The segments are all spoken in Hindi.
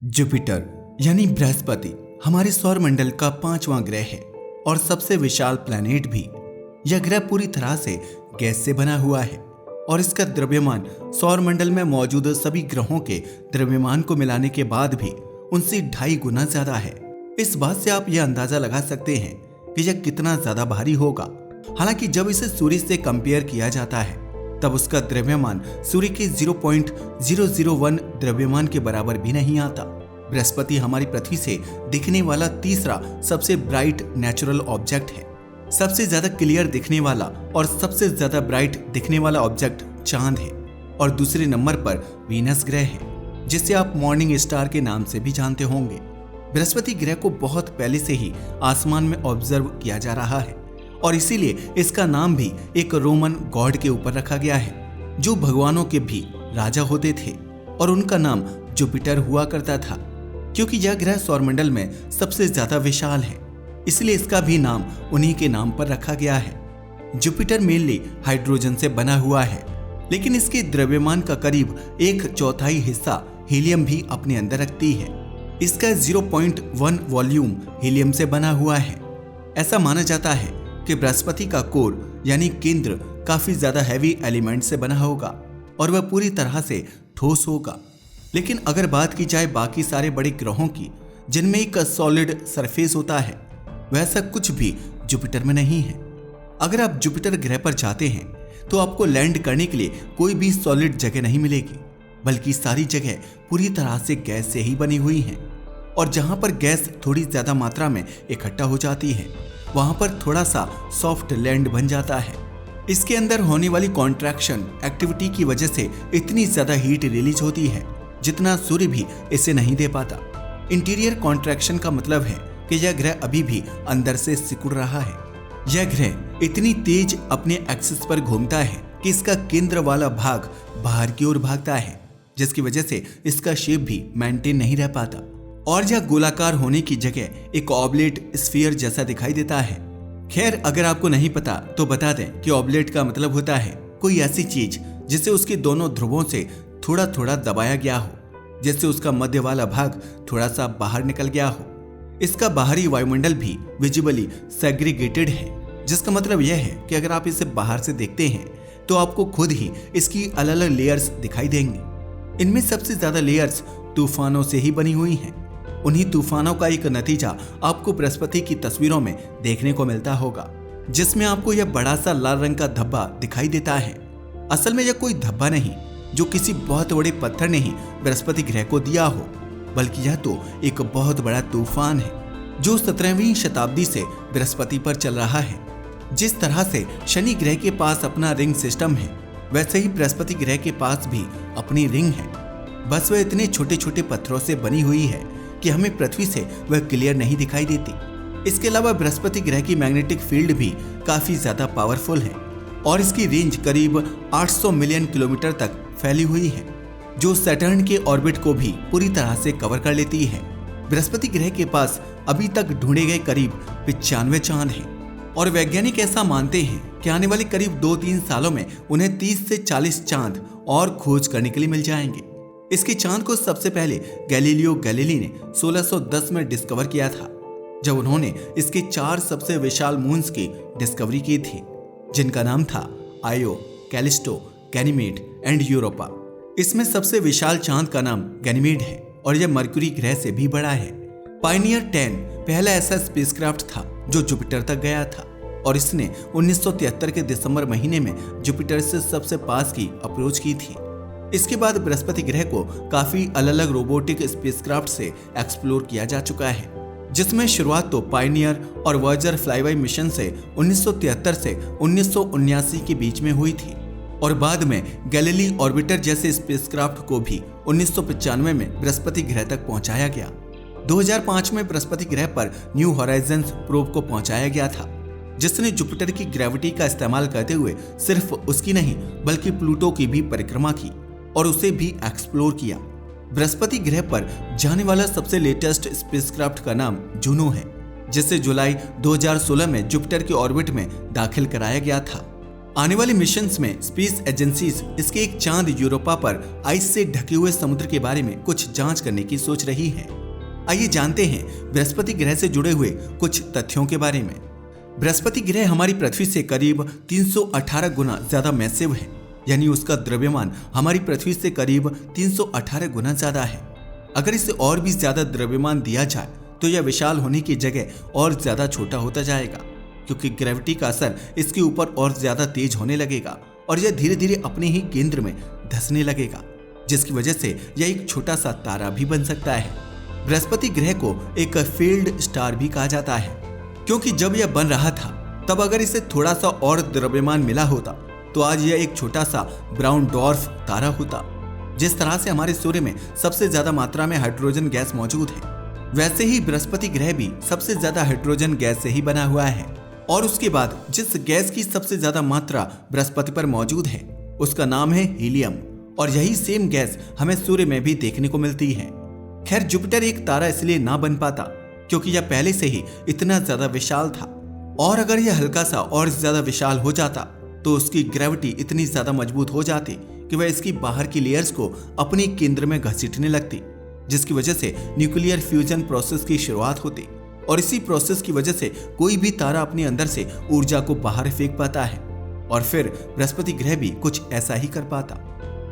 जुपिटर यानी बृहस्पति हमारे सौर मंडल का 5वां ग्रह है और सबसे विशाल प्लैनेट भी। यह ग्रह पूरी तरह से गैस से बना हुआ है और इसका द्रव्यमान सौर मंडल में मौजूद सभी ग्रहों के द्रव्यमान को मिलाने के बाद भी उनसे 2.5 गुना ज्यादा है। इस बात से आप यह अंदाजा लगा सकते हैं कि यह कितना ज्यादा भारी होगा। हालांकि जब इसे सूर्य से कंपेयर किया जाता है तब उसका द्रव्यमान सूर्य के 0.001 द्रव्यमान के बराबर भी नहीं आता। बृहस्पति हमारी पृथ्वी से दिखने वाला तीसरा सबसे ब्राइट नेचुरल ऑब्जेक्ट है। सबसे ज्यादा क्लियर दिखने वाला और सबसे ज्यादा ब्राइट दिखने वाला ऑब्जेक्ट चांद है और दूसरे नंबर पर वीनस ग्रह है, जिसे आप मॉर्निंग स्टार के नाम से भी जानते होंगे। बृहस्पति ग्रह को बहुत पहले से ही आसमान में ऑब्जर्व किया जा रहा है और इसीलिए इसका नाम भी एक रोमन गॉड के ऊपर रखा गया है जो भगवानों के भी राजा होते थे और उनका नाम जुपिटर हुआ करता था। क्योंकि यह ग्रह सौरमंडल में सबसे ज्यादा विशाल है इसलिए इसका भी नाम उन्हीं के नाम पर रखा गया है। जुपिटर मेनली हाइड्रोजन से बना हुआ है, लेकिन इसके द्रव्यमान का करीब 1/4 हिस्सा हीलियम भी अपने अंदर रखती है। इसका 0.1 वॉल्यूम हीलियम से बना हुआ है। ऐसा माना जाता है कि बृहस्पति का कोर यानी केंद्र काफी ज्यादा हैवी एलिमेंट से बना होगा और वह पूरी तरह से ठोस होगा। लेकिन अगर बात की जाए बाकी सारे बड़े ग्रहों की जिनमें एक सॉलिड सरफेस होता है, वैसा कुछ भी जुपिटर में नहीं है। अगर आप जुपिटर ग्रह पर जाते हैं तो आपको लैंड करने के लिए कोई भी सॉलिड जगह नहीं मिलेगी, बल्कि सारी जगह पूरी तरह से गैस से ही बनी हुई है। और जहां पर गैस थोड़ी ज्यादा मात्रा में इकट्ठा हो जाती है वहां पर थोड़ा सा सॉफ्ट लैंड बन जाता है। इसके अंदर होने वाली कॉन्ट्रैक्शन एक्टिविटी की वजह से इतनी ज्यादा हीट रिलीज होती है जितना सूर्य भी इसे नहीं दे पाता। इंटीरियर कॉन्ट्रैक्शन का मतलब है कि यह ग्रह अभी भी अंदर से सिकुड़ रहा है। यह ग्रह इतनी तेज अपने एक्सिस पर घूमता है कि इसका केंद्र वाला भाग बाहर की ओर भागता है, जिसकी वजह से इसका शेप भी मेंटेन नहीं रह पाता और यह गोलाकार होने की जगह एक ऑब्लेट स्फीयर जैसा दिखाई देता है। खैर, अगर आपको नहीं पता तो बता दें कि ऑब्लेट का मतलब होता है कोई ऐसी चीज जिसे उसके दोनों ध्रुवों से थोड़ा थोड़ा दबाया गया हो, जिससे उसका मध्य वाला भाग थोड़ा सा बाहर निकल गया हो। इसका बाहरी वायुमंडल भी विजिबली सेग्रीगेटेड है, जिसका मतलब यह है कि अगर आप इसे बाहर से देखते हैं तो आपको खुद ही इसकी अलग अलग लेयर्स दिखाई देंगी। इनमें सबसे ज्यादा लेयर्स तूफानों से ही बनी हुई हैं। उन्हीं तूफानों का एक नतीजा आपको बृहस्पति की तस्वीरों में देखने को मिलता होगा, जिसमें आपको यह बड़ा सा लाल रंग का धब्बा दिखाई देता है। असल में यह कोई धब्बा नहीं जो किसी बहुत बड़े पत्थर ने ही बृहस्पति ग्रह को दिया हो, बल्कि यह तो एक बहुत बड़ा तूफान है जो 17वीं शताब्दी से बृहस्पति पर चल रहा है। जिस तरह से शनि ग्रह के पास अपना रिंग सिस्टम है, वैसे ही बृहस्पति ग्रह के पास भी अपनी रिंग है। बस वह इतने छोटे छोटे पत्थरों से बनी हुई है कि हमें पृथ्वी से वह क्लियर नहीं दिखाई देती। इसके अलावा बृहस्पति ग्रह की मैग्नेटिक फील्ड भी काफी ज्यादा पावरफुल है और इसकी रेंज करीब 800 मिलियन किलोमीटर तक फैली हुई है, जो सैटर्न के ऑर्बिट को भी पूरी तरह से कवर कर लेती है। बृहस्पति ग्रह के पास अभी तक ढूंढे गए करीब 95 चांद हैं और वैज्ञानिक ऐसा मानते हैं कि आने वाले करीब 2-3 सालों में उन्हें 30 से 40 चांद और खोज करने के लिए मिल जाएंगे। इसके चांद को सबसे पहले गैलीलियो गैलीली ने 1610 में डिस्कवर किया था, जब उन्होंने इसके 4 सबसे विशाल मून्स की डिस्कवरी की थी, जिनका नाम था आयो, कैलिस्टो, गैनीमेड एंड यूरोपा। इसमें सबसे विशाल चांद का नाम गैनीमेड है और यह मरक्यूरी ग्रह से भी बड़ा है। पायनियर 10 पहला ऐसा स्पेसक्राफ्ट था जो जुपिटर तक गया था और इसने 1973 के दिसंबर महीने में जुपिटर से सबसे पास की अप्रोच की थी। इसके बाद बृहस्पति ग्रह को काफी अलग अलग रोबोटिक स्पेसक्राफ्ट से एक्सप्लोर किया जा चुका है, जिसमें शुरुआत तो पायनियर और वॉयेजर फ्लाईबाय मिशन से 1973 से 1979 के बीच में हुई थी और बाद में गैलीली ऑर्बिटर जैसे स्पेसक्राफ्ट को भी 1995 में बृहस्पति ग्रह तक पहुंचाया गया। 2005 में बृहस्पति ग्रह पर न्यू हॉराइजन्स प्रोब को पहुंचाया गया था, जिसने जुपिटर की ग्रेविटी का इस्तेमाल करते हुए सिर्फ उसकी नहीं बल्कि प्लूटो की भी परिक्रमा की और उसे भी एक्सप्लोर किया। बृहस्पति ग्रह पर जाने वाला सबसे लेटेस्ट स्पेसक्राफ्ट का नाम जूनो है, जिसे जुलाई 2016 में जुपिटर के ऑर्बिट में दाखिल कराया गया था। आने वाले मिशंस में स्पेस एजेंसीज इसके एक चांद यूरोपा पर आइस से ढके हुए समुद्र के बारे में कुछ जांच करने की सोच रही है। आइए जानते हैं बृहस्पति ग्रह से जुड़े हुए कुछ तथ्यों के बारे में। बृहस्पति ग्रह हमारी पृथ्वी से करीब 318 गुना ज्यादा मैसिव है, यानी उसका द्रव्यमान हमारी पृथ्वी से करीब 318 गुना ज्यादा है। अगर इसे और भी ज्यादा द्रव्यमान दिया जाए तो यह विशाल होने की जगह और ज्यादा छोटा होता जाएगा, क्योंकि ग्रेविटी का असर इसके ऊपर और ज्यादा तेज होने लगेगा और यह धीरे धीरे अपने ही केंद्र में धंसने लगेगा, जिसकी वजह से यह एक छोटा सा तारा भी बन सकता है। बृहस्पति ग्रह को एक फील्ड स्टार भी कहा जाता है, क्योंकि जब यह बन रहा था तब अगर इसे थोड़ा सा और द्रव्यमान मिला होता तो आज यह एक छोटा सा ब्राउन डॉर्फ तारा होता। जिस तरह से हमारे सूर्य में सबसे ज्यादा मात्रा में हाइड्रोजन गैस मौजूद है, वैसे ही बृहस्पति ग्रह भी सबसे ज्यादा हाइड्रोजन गैस से ही बना हुआ है। और उसके बाद जिस गैस की सबसे ज्यादा मात्रा बृहस्पति पर मौजूद है उसका नाम है हीलियम, और यही सेम गैस हमें सूर्य में भी देखने को मिलती है। खैर, जुपिटर एक तारा इसलिए ना बन पाता क्योंकि यह पहले से ही इतना ज्यादा विशाल था, और अगर यह हल्का सा और ज्यादा विशाल हो जाता तो उसकी ग्रेविटी इतनी ज्यादा मजबूत हो जाती कि वह इसकी बाहर की लेयर्स को अपने केंद्र में घसीटने लगती, जिसकी वजह से न्यूक्लियर फ्यूजन प्रोसेस की शुरुआत होती, और इसी प्रोसेस की वजह से कोई भी तारा अपने अंदर से ऊर्जा को बाहर फेंक पाता है, और फिर बृहस्पति ग्रह भी कुछ ऐसा ही कर पाता,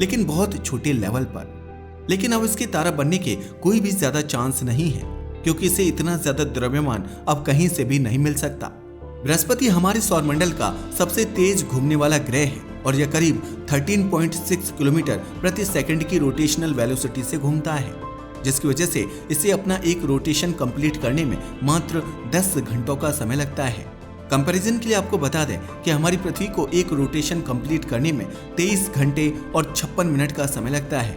लेकिन बहुत छोटे लेवल पर। लेकिन अब इसके तारा बनने के कोई भी ज्यादा चांस नहीं है, क्योंकि इसे इतना ज्यादा द्रव्यमान अब कहीं से भी नहीं मिल सकता। बृहस्पति हमारे सौरमंडल का सबसे तेज घूमने वाला ग्रह है, और यह करीब 13.6 किलोमीटर प्रति सेकंड की रोटेशनल वेलोसिटी से घूमता है, जिसकी वजह से इसे अपना एक रोटेशन कंप्लीट करने में मात्र 10 घंटों का समय लगता है। कंपैरिजन के लिए आपको बता दें कि हमारी पृथ्वी को एक रोटेशन कंप्लीट करने में 23 घंटे और 56 मिनट का समय लगता है,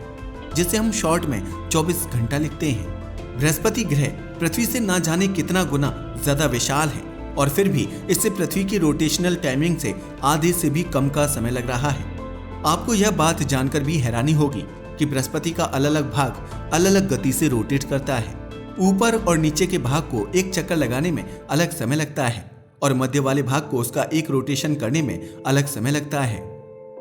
जिसे हम शॉर्ट में 24 घंटा लिखते हैं। बृहस्पति ग्रह पृथ्वी से ना जाने कितना गुना ज्यादा विशाल है, और फिर भी इससे पृथ्वी की रोटेशनल टाइमिंग से आधे से भी कम का समय लग रहा है। आपको यह बात जानकर भी हैरानी होगी कि बृहस्पति का अलग अलग भाग अलग अलग गति से रोटेट करता है। ऊपर और नीचे के भाग को एक चक्कर लगाने में अलग समय लगता है, और मध्य वाले भाग को उसका एक रोटेशन करने में अलग समय लगता है।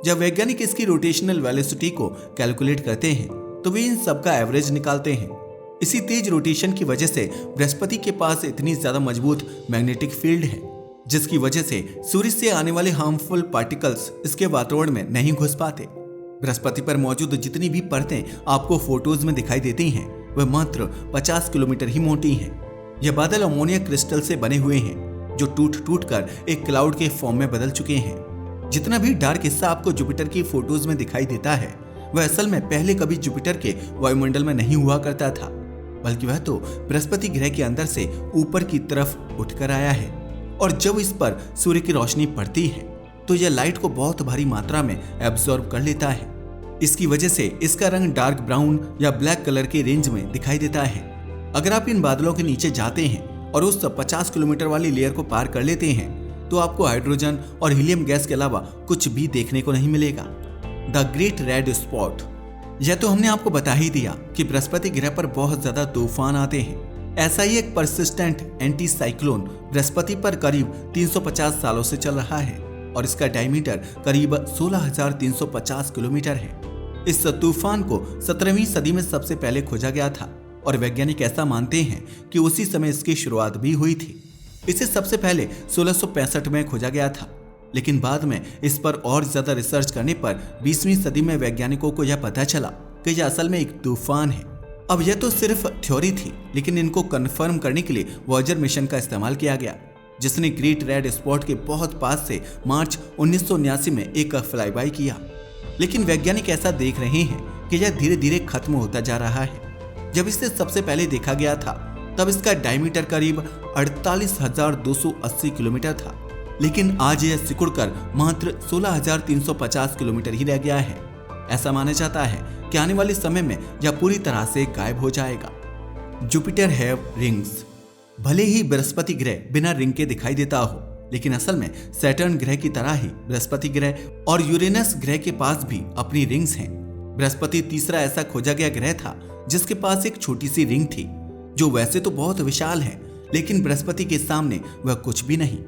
जब वैज्ञानिक इसकी रोटेशनल वेलोसिटी को कैलकुलेट करते हैं तो वे इन सब का एवरेज निकालते हैं। इसी तेज रोटेशन की वजह से बृहस्पति के पास इतनी ज्यादा मजबूत मैग्नेटिक फील्ड है, जिसकी वजह से सूर्य से आने वाले हार्मफुल पार्टिकल्स इसके वातावरण में नहीं घुस पाते। बृहस्पति पर मौजूद जितनी भी परतें आपको फोटोज में दिखाई देती हैं, वह मात्र 50 किलोमीटर ही मोटी हैं। यह बादल अमोनिया क्रिस्टल से बने हुए हैं, जो टूट टूट कर एक क्लाउड के फॉर्म में बदल चुके हैं। जितना भी डार्क हिस्सा आपको जुपिटर की फोटोज में दिखाई देता है, वह असल में पहले कभी जुपिटर के वायुमंडल में नहीं हुआ करता था, बल्कि वह तो बृहस्पति ग्रह के अंदर से ऊपर की तरफ उठकर आया है। और जब इस पर सूर्य की रोशनी पड़ती है तो यह लाइट को बहुत भारी मात्रा में एब्जॉर्ब कर लेता है। इसकी वजह से इसका रंग डार्क ब्राउन या ब्लैक कलर के रेंज में दिखाई देता है। अगर आप इन बादलों के नीचे जाते हैं और उस 50 किलोमीटर वाली लेयर को पार कर लेते हैं तो आपको हाइड्रोजन और हीलियम गैस के अलावा कुछ भी देखने को नहीं मिलेगा। द ग्रेट रेड स्पॉट, यह तो हमने आपको बता ही दिया कि बृहस्पति ग्रह पर बहुत ज्यादा तूफान आते हैं। ऐसा ही एक परसिस्टेंट एंटी साइक्लोन बृहस्पति पर करीब 350 सालों से चल रहा है, और इसका डायमीटर करीब 16,350 किलोमीटर है। इस तूफान को 17वीं सदी में सबसे पहले खोजा गया था, और वैज्ञानिक ऐसा मानते हैं कि उसी समय इसकी शुरुआत भी हुई थी। इसे सबसे पहले 1665 में खोजा गया था, लेकिन बाद में इस पर और ज्यादा रिसर्च करने पर 20वीं सदी में वैज्ञानिकों को यह पता चला कि यह असल में एक तूफान है। अब यह तो सिर्फ थ्योरी थी, लेकिन इनको कंफर्म करने के लिए वॉयेजर मिशन का इस्तेमाल किया गया, जिसने ग्रेट रेड स्पॉट के बहुत पास से मार्च 1979 में एक फ्लाईबाई किया। लेकिन वैज्ञानिक ऐसा देख रहे हैं कि यह धीरे धीरे खत्म होता जा रहा है। जब इसे सबसे पहले देखा गया था तब इसका डायमीटर करीब 48,280 किलोमीटर था, लेकिन आज यह सिकुड़कर मात्र 16,350 किलोमीटर ही रह गया है। ऐसा माना जाता है कि आने वाले समय में यह पूरी तरह से गायब हो जाएगा। Jupiter have rings. भले ही बृहस्पति ग्रह बिना रिंग के दिखाई देता हो, लेकिन असल में सैटर्न ग्रह की तरह ही बृहस्पति ग्रह और यूरेनस ग्रह के पास भी अपनी रिंग्स हैं। बृहस्पति तीसरा ऐसा खोजा गया ग्रह था जिसके पास एक छोटी सी रिंग थी, जो वैसे तो बहुत विशाल है, लेकिन बृहस्पति के सामने वह कुछ भी नहीं।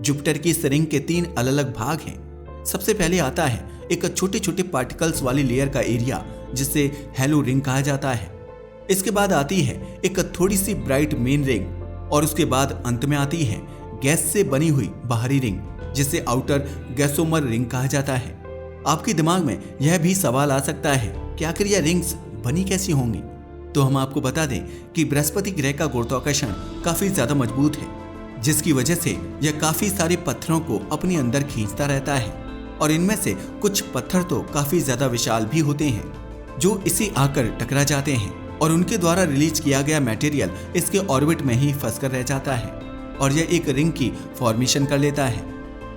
जुपिटर की इस रिंग के 3 अलग अलग भाग हैं, सबसे पहले आता है एक छोटे छोटे पार्टिकल्स वाली लेयर का एरिया जिसे हैलो रिंग कहा जाता है। इसके बाद आती है एक थोड़ी सी ब्राइट मेन रिंग और उसके बाद अंत में आती है गैस से बनी हुई बाहरी रिंग जिसे आउटर गैसोमर रिंग कहा जाता है। आपके दिमाग में यह भी सवाल आ सकता है कि आखिर यह रिंग्स बनी कैसी होंगी। तो हम आपको बता दें कि बृहस्पति ग्रह का गुरुत्वाकर्षण काफी ज्यादा मजबूत है, जिसकी वजह से यह काफी सारे पत्थरों को अपने अंदर खींचता रहता है और इनमें से कुछ पत्थर तो काफी ज्यादा विशाल भी होते हैं जो इसे आकर टकरा जाते हैं और उनके द्वारा रिलीज किया गया मटेरियल इसके ऑर्बिट में ही फंसकर रह जाता है और यह एक रिंग की फॉर्मेशन कर लेता है।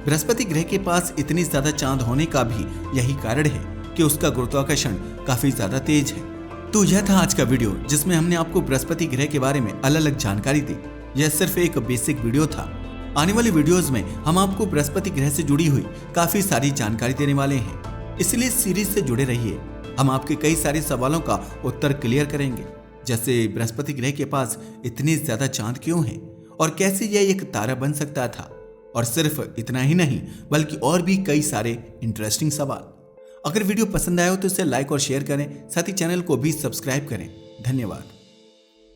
बृहस्पति ग्रह के पास इतनी ज्यादा चांद होने का भी यही कारण है कि उसका गुरुत्वाकर्षण काफी ज्यादा तेज है। तो यह था आज का वीडियो जिसमें हमने आपको बृहस्पति ग्रह के बारे में अलग अलग जानकारी दी। यह सिर्फ एक बेसिक वीडियो था। आने वाले वीडियोस में हम आपको बृहस्पति ग्रह से जुड़ी हुई काफी सारी जानकारी देने वाले हैं, इसलिए सीरीज से जुड़े रहिए। हम आपके कई सारे सवालों का उत्तर क्लियर करेंगे, जैसे बृहस्पति ग्रह के पास इतने ज्यादा चांद क्यों हैं और कैसे यह एक तारा बन सकता था, और सिर्फ इतना ही नहीं बल्कि और भी कई सारे इंटरेस्टिंग सवाल। अगर वीडियो पसंद आया हो तो इसे लाइक और शेयर करें, साथ ही चैनल को भी सब्सक्राइब करें। धन्यवाद।